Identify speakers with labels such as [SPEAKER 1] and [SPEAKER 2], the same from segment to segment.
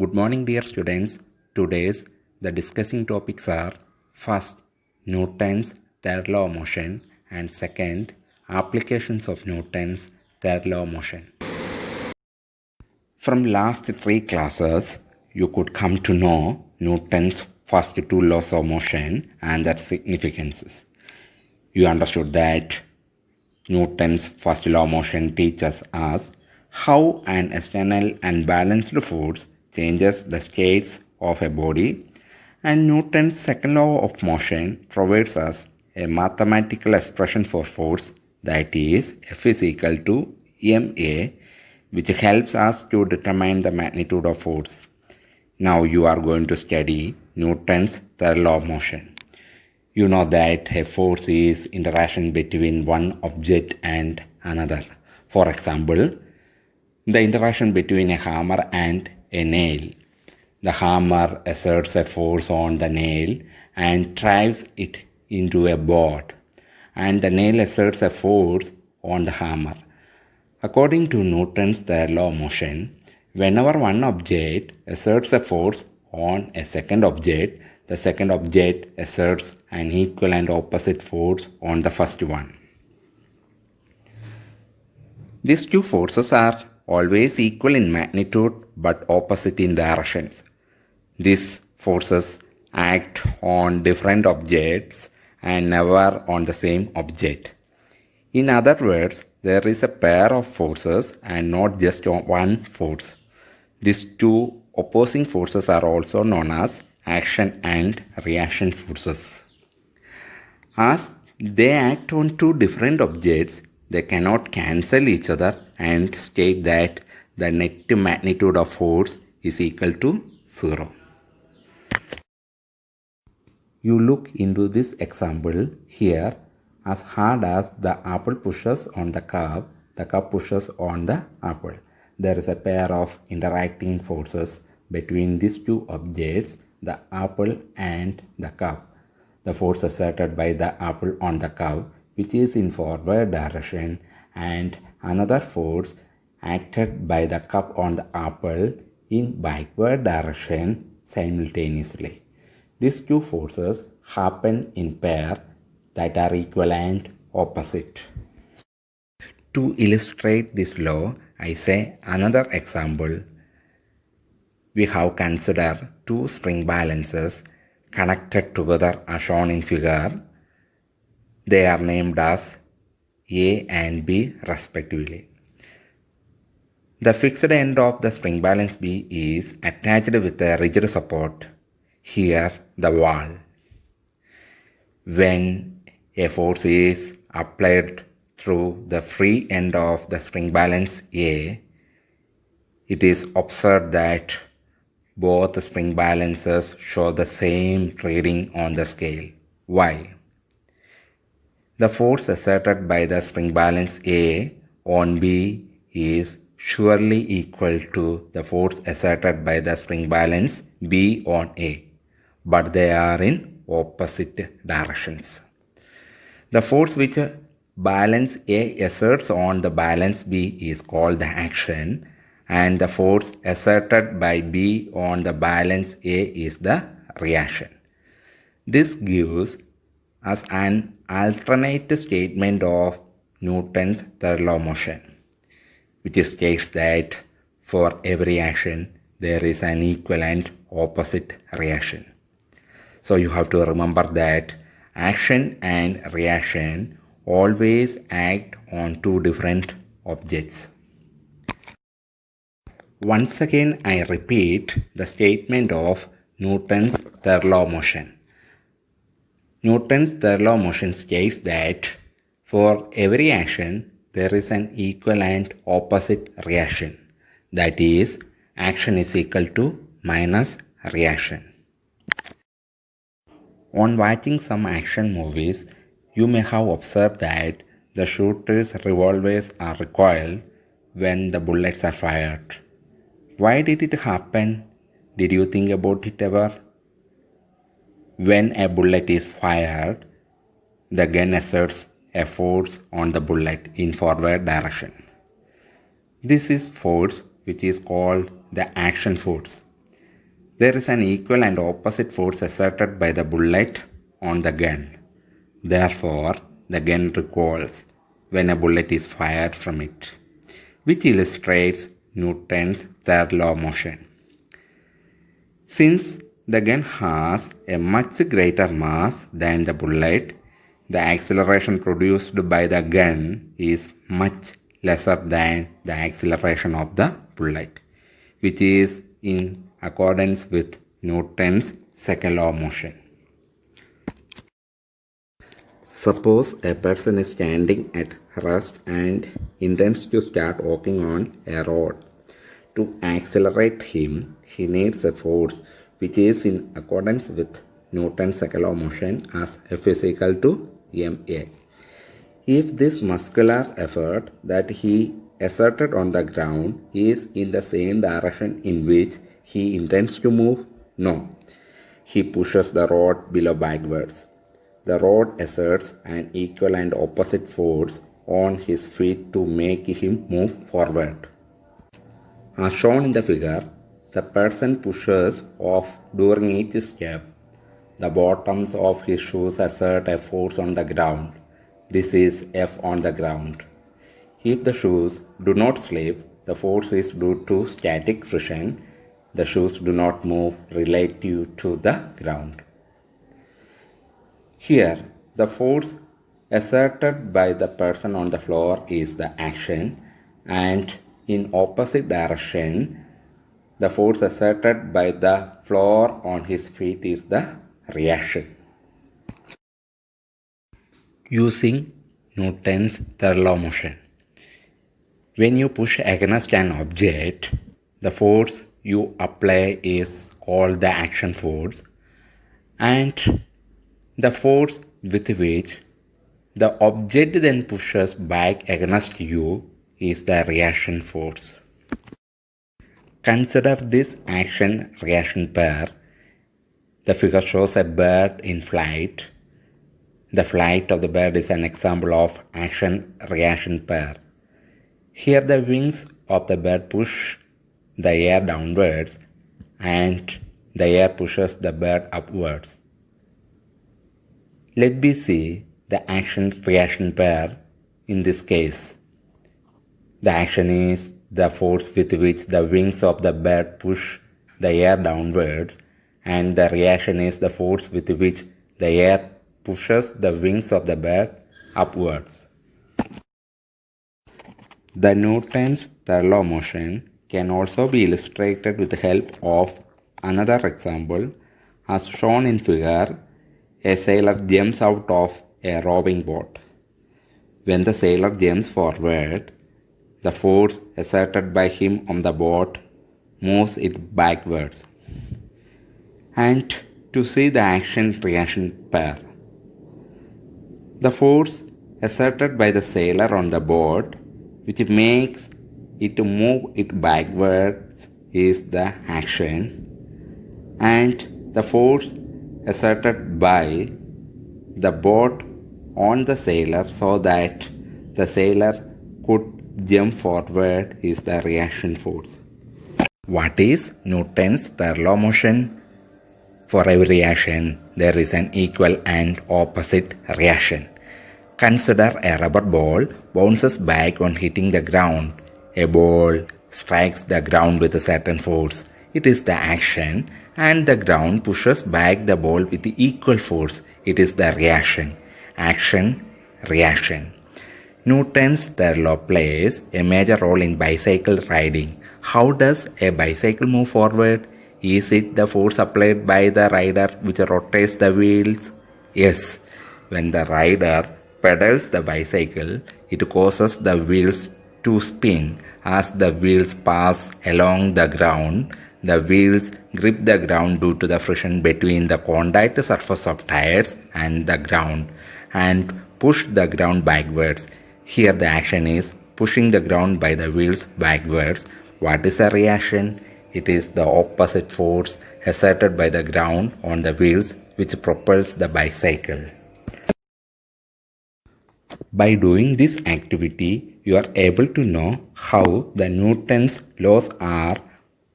[SPEAKER 1] Good morning, dear students. Today's the discussing topics are first, Newton's third law of motion, and second, applications of Newton's third law of motion. From last three classes, you could come to know Newton's first two laws of motion and their significances. You understood that Newton's first law of motion teaches us how an external and balanced force changes the states of a body, and Newton's second law of motion provides us a mathematical expression for force, that is F is equal to ma, which helps us to determine the magnitude of force. Now you are going to study Newton's third law of motion. You know that a force is interaction between one object and another. For example, the interaction between a hammer and a nail. The hammer exerts a force on the nail and drives it into a board, and the nail exerts a force on the hammer. According to Newton's third law of motion, whenever one object exerts a force on a second object, the second object exerts an equal and opposite force on the first one. These two forces are always equal in magnitude but opposite in directions. These forces act on different objects and never on the same object. In other words, there is a pair of forces and not just one force. These two opposing forces are also known as action and reaction forces. As they act on two different objects, they cannot cancel each other and state that the net magnitude of force is equal to 0. You look into this example here. As hard as the apple pushes on the cup pushes on the apple. There is a pair of interacting forces between these two objects, the apple and the cup. The force exerted by the apple on the cup, which is in forward direction, and another force acted by the cup on the apple in backward direction simultaneously. These two forces happen in pair that are equal and opposite. To illustrate this law, I say another example. We have considered two spring balances connected together as shown in figure. They are named as A and B respectively. The fixed end of the spring balance B is attached with a rigid support, here the wall. When a force is applied through the free end of the spring balance A, it is observed that both spring balances show the same reading on the scale. Why? The force exerted by the spring balance A on B is surely equal to the force exerted by the spring balance B on A, but they are in opposite directions. The force which balance A exerts on the balance B is called the action, and the force exerted by B on the balance A is the reaction. This gives us an alternate statement of Newton's third law of motion, which states that for every action there is an equal and opposite reaction. So you have to remember that action and reaction always act on two different objects. Once again, I repeat the statement of Newton's third law of motion. Newton's third law of motion states that for every action there is an equal and opposite reaction. That is, action is equal to minus reaction. On watching some action movies, you may have observed that the shooter's revolvers are recoiled when the bullets are fired. Why did it happen? Did you think about it ever? When a bullet is fired, the gun exerts a force on the bullet in forward direction. This is force which is called the action force. There is an equal and opposite force exerted by the bullet on the gun. Therefore, the gun recoils when a bullet is fired from it, which illustrates Newton's third law of motion. Since the gun has a much greater mass than the bullet, the acceleration produced by the gun is much lesser than the acceleration of the bullet, which is in accordance with Newton's second law of motion. Suppose a person is standing at rest and intends to start walking on a road. To accelerate him, he needs a force which is in accordance with Newton's second law of motion as F is equal to ma. If this muscular effort that he exerted on the ground is in the same direction in which he intends to move, no. He pushes the rod below backwards. The rod exerts an equal and opposite force on his feet to make him move forward. As shown in the figure, the person pushes off during each step. The bottoms of his shoes exert a force on the ground. This is F on the ground. If the shoes do not slip, the force is due to static friction. The shoes do not move relative to the ground. Here, the force exerted by the person on the floor is the action, and in opposite direction, the force exerted by the floor on his feet is the reaction. Using Newton's third law of motion. When you push against an object, the force you apply is called the action force, and the force with which the object then pushes back against you is the reaction force. Consider this action-reaction pair. The figure shows a bird in flight. The flight of the bird is an example of action-reaction pair. Here the wings of the bird push the air downwards and the air pushes the bird upwards. Let me see the action-reaction pair in this case. The action is the force with which the wings of the bird push the air downwards, and the reaction is the force with which the air pushes the wings of the bird upwards. The Newton's third law of motion can also be illustrated with the help of another example. As shown in figure, a sailor jumps out of a rowing boat. When the sailor jumps forward, the force exerted by him on the boat moves it backwards. And to see the action-reaction pair, the force exerted by the sailor on the boat, which makes it move it backwards, is the action, and the force exerted by the boat on the sailor so that the sailor could jump forward is the reaction force. What is Newton's third law of motion? For every reaction, there is an equal and opposite reaction. Consider a rubber ball bounces back on hitting the ground. A ball strikes the ground with a certain force. It is the action, and the ground pushes back the ball with the equal force. It is the reaction. Action, reaction. Newton's third law plays a major role in bicycle riding. How does a bicycle move forward? Is it the force applied by the rider which rotates the wheels? Yes. When the rider pedals the bicycle, it causes the wheels to spin. As the wheels pass along the ground, the wheels grip the ground due to the friction between the contact surface of tires and the ground and push the ground backwards. Here the action is pushing the ground by the wheels backwards. What is the reaction? It is the opposite force exerted by the ground on the wheels which propels the bicycle. By doing this activity, you are able to know how the Newton's laws are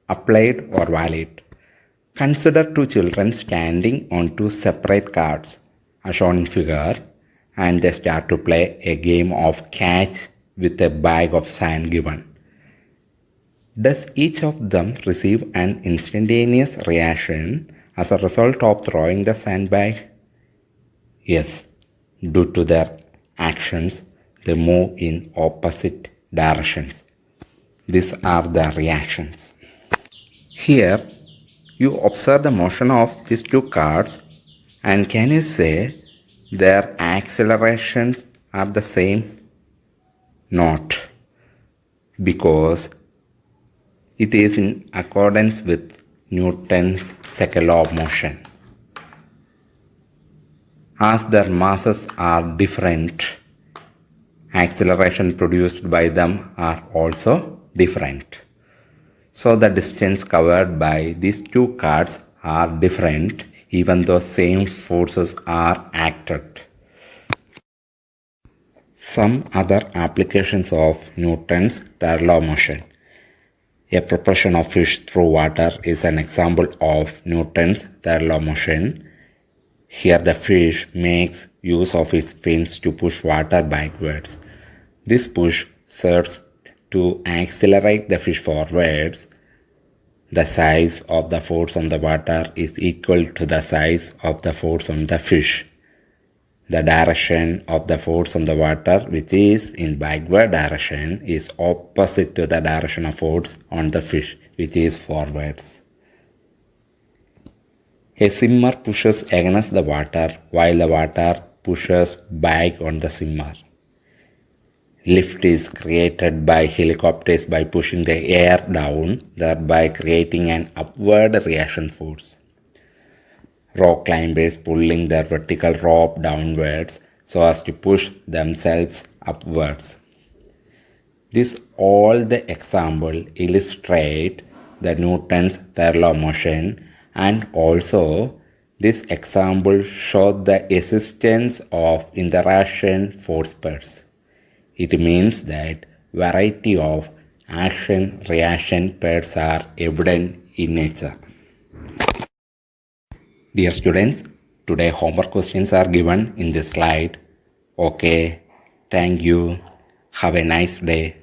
[SPEAKER 1] applied or valid. Consider two children standing on two separate cards, as shown in figure, and they start to play a game of catch with a bag of sand given. Does each of them receive an instantaneous reaction as a result of throwing the sandbag? Yes, due to their actions, they move in opposite directions. These are the reactions. Here, you observe the motion of these two cards, and can you say their accelerations are the same? Not, because it is in accordance with Newton's second law of motion. As their masses are different, acceleration produced by them are also different. So the distance covered by these two cards are different even though same forces are acted. Some other applications of Newton's third law of motion. A propulsion of fish through water is an example of Newton's third law of motion. Here the fish makes use of its fins to push water backwards. This push serves to accelerate the fish forwards. The size of the force on the water is equal to the size of the force on the fish. The direction of the force on the water, which is in backward direction, is opposite to the direction of force on the fish, which is forwards. A swimmer pushes against the water while the water pushes back on the swimmer. Lift is created by helicopters by pushing the air down, thereby creating an upward reaction force. Rock climbers pulling their vertical rope downwards so as to push themselves upwards. This all the example illustrate the Newton's third law of motion, and also this example showed the existence of interaction force pairs. It means that variety of action-reaction pairs are evident in nature. Dear students, today homework questions are given in this slide. Okay, thank you. Have a nice day.